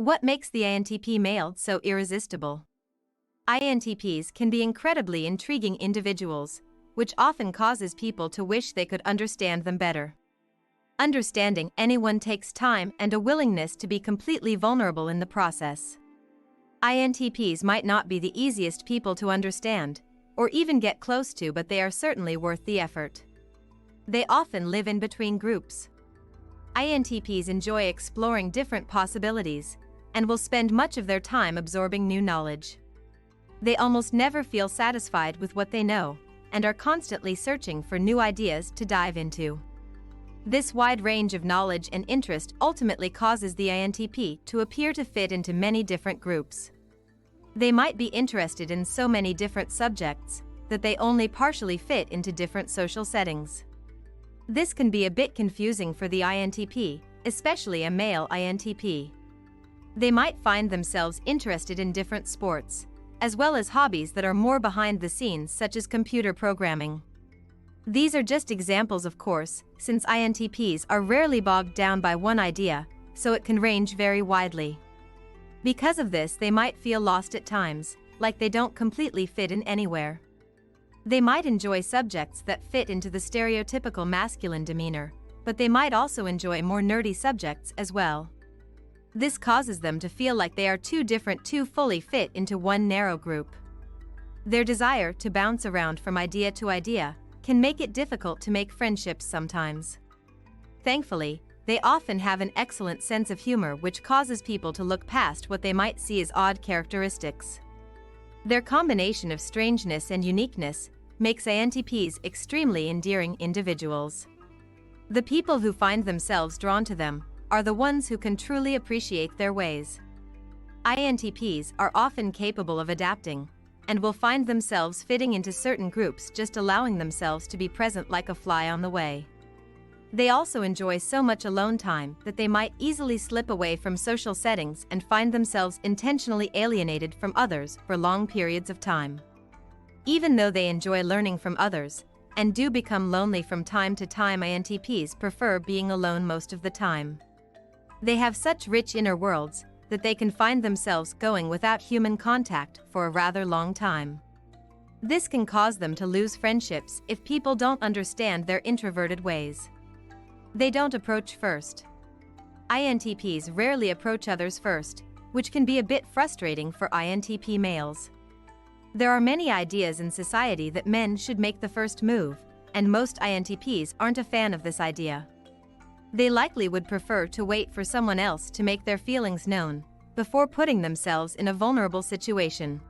What makes the INTP male so irresistible? INTPs can be incredibly intriguing individuals, which often causes people to wish they could understand them better. Understanding anyone takes time and a willingness to be completely vulnerable in the process. INTPs might not be the easiest people to understand, or even get close to, but they are certainly worth the effort. They often live in between groups. INTPs enjoy exploring different possibilities, and will spend much of their time absorbing new knowledge. They almost never feel satisfied with what they know, and are constantly searching for new ideas to dive into. This wide range of knowledge and interest ultimately causes the INTP to appear to fit into many different groups. They might be interested in so many different subjects that they only partially fit into different social settings. This can be a bit confusing for the INTP, especially a male INTP. They might find themselves interested in different sports, as well as hobbies that are more behind the scenes, such as computer programming. These are just examples, of course, since INTPs are rarely bogged down by one idea, so it can range very widely. Because of this, they might feel lost at times, like they don't completely fit in anywhere. They might enjoy subjects that fit into the stereotypical masculine demeanor, but they might also enjoy more nerdy subjects as well. This causes them to feel like they are too different to fully fit into one narrow group. Their desire to bounce around from idea to idea can make it difficult to make friendships sometimes. Thankfully, they often have an excellent sense of humor, which causes people to look past what they might see as odd characteristics. Their combination of strangeness and uniqueness makes INTPs extremely endearing individuals. The people who find themselves drawn to them are the ones who can truly appreciate their ways. INTPs are often capable of adapting, and will find themselves fitting into certain groups, just allowing themselves to be present like a fly on the way. They also enjoy so much alone time that they might easily slip away from social settings and find themselves intentionally alienated from others for long periods of time. Even though they enjoy learning from others, and do become lonely from time to time, INTPs prefer being alone most of the time. They have such rich inner worlds that they can find themselves going without human contact for a rather long time. This can cause them to lose friendships if people don't understand their introverted ways. They don't approach first. INTPs rarely approach others first, which can be a bit frustrating for INTP males. There are many ideas in society that men should make the first move, and most INTPs aren't a fan of this idea. They likely would prefer to wait for someone else to make their feelings known before putting themselves in a vulnerable situation.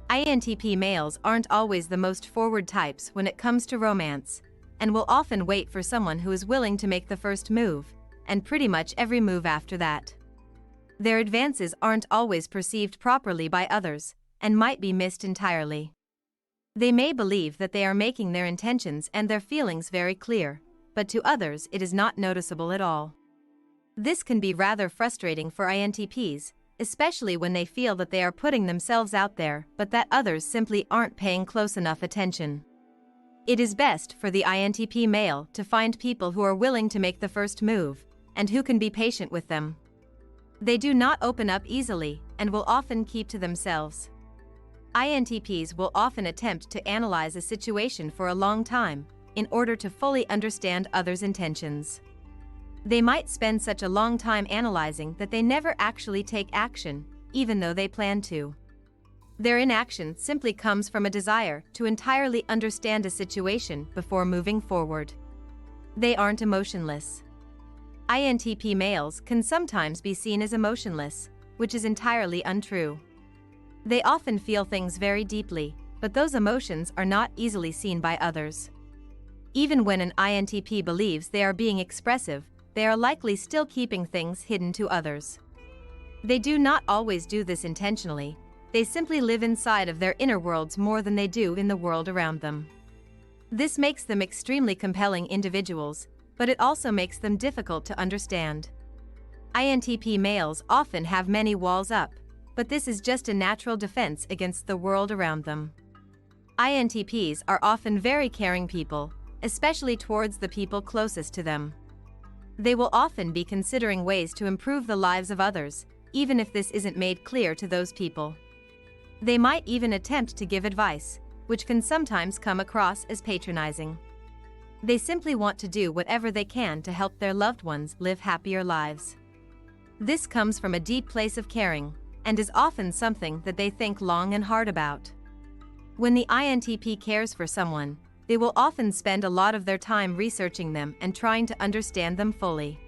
INTP males aren't always the most forward types when it comes to romance, and will often wait for someone who is willing to make the first move, and pretty much every move after that. Their advances aren't always perceived properly by others, and might be missed entirely. They may believe that they are making their intentions and their feelings very clear, but to others it is not noticeable at all. This can be rather frustrating for INTPs, especially when they feel that they are putting themselves out there but that others simply aren't paying close enough attention. It is best for the INTP male to find people who are willing to make the first move, and who can be patient with them. They do not open up easily, and will often keep to themselves. INTPs will often attempt to analyze a situation for a long time, in order to fully understand others' intentions. They might spend such a long time analyzing that they never actually take action, even though they plan to. Their inaction simply comes from a desire to entirely understand a situation before moving forward. They aren't emotionless. INTP males can sometimes be seen as emotionless, which is entirely untrue. They often feel things very deeply, but those emotions are not easily seen by others. Even when an INTP believes they are being expressive, they are likely still keeping things hidden to others. They do not always do this intentionally. They simply live inside of their inner worlds more than they do in the world around them. This makes them extremely compelling individuals, but it also makes them difficult to understand. INTP males often have many walls up, but this is just a natural defense against the world around them. INTPs are often very caring people, especially towards the people closest to them. They will often be considering ways to improve the lives of others, even if this isn't made clear to those people. They might even attempt to give advice, which can sometimes come across as patronizing. They simply want to do whatever they can to help their loved ones live happier lives. This comes from a deep place of caring, and is often something that they think long and hard about. When the INTP cares for someone, they will often spend a lot of their time researching them and trying to understand them fully.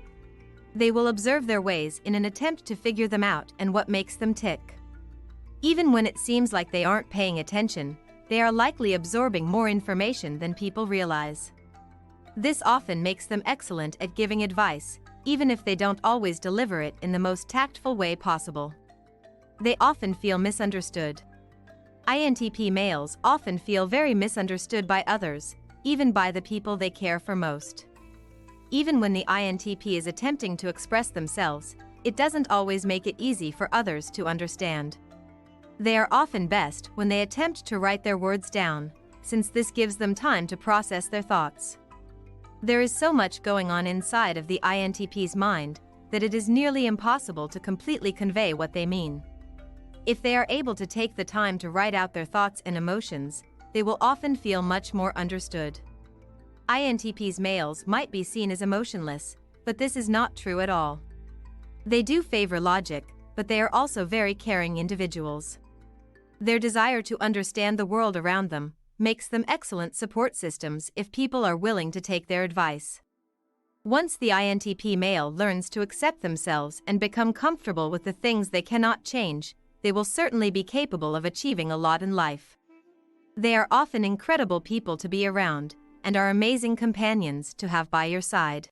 They will observe their ways in an attempt to figure them out and what makes them tick. Even when it seems like they aren't paying attention, they are likely absorbing more information than people realize. This often makes them excellent at giving advice, even if they don't always deliver it in the most tactful way possible. They often feel misunderstood. INTP males often feel very misunderstood by others, even by the people they care for most. Even when the INTP is attempting to express themselves, it doesn't always make it easy for others to understand. They are often best when they attempt to write their words down, since this gives them time to process their thoughts. There is so much going on inside of the INTP's mind that it is nearly impossible to completely convey what they mean. If they are able to take the time to write out their thoughts and emotions, they will often feel much more understood. INTP's males might be seen as emotionless, but this is not true at all. They do favor logic, but they are also very caring individuals. Their desire to understand the world around them makes them excellent support systems if people are willing to take their advice. Once the INTP male learns to accept themselves and become comfortable with the things they cannot change, they will certainly be capable of achieving a lot in life. They are often incredible people to be around, and are amazing companions to have by your side.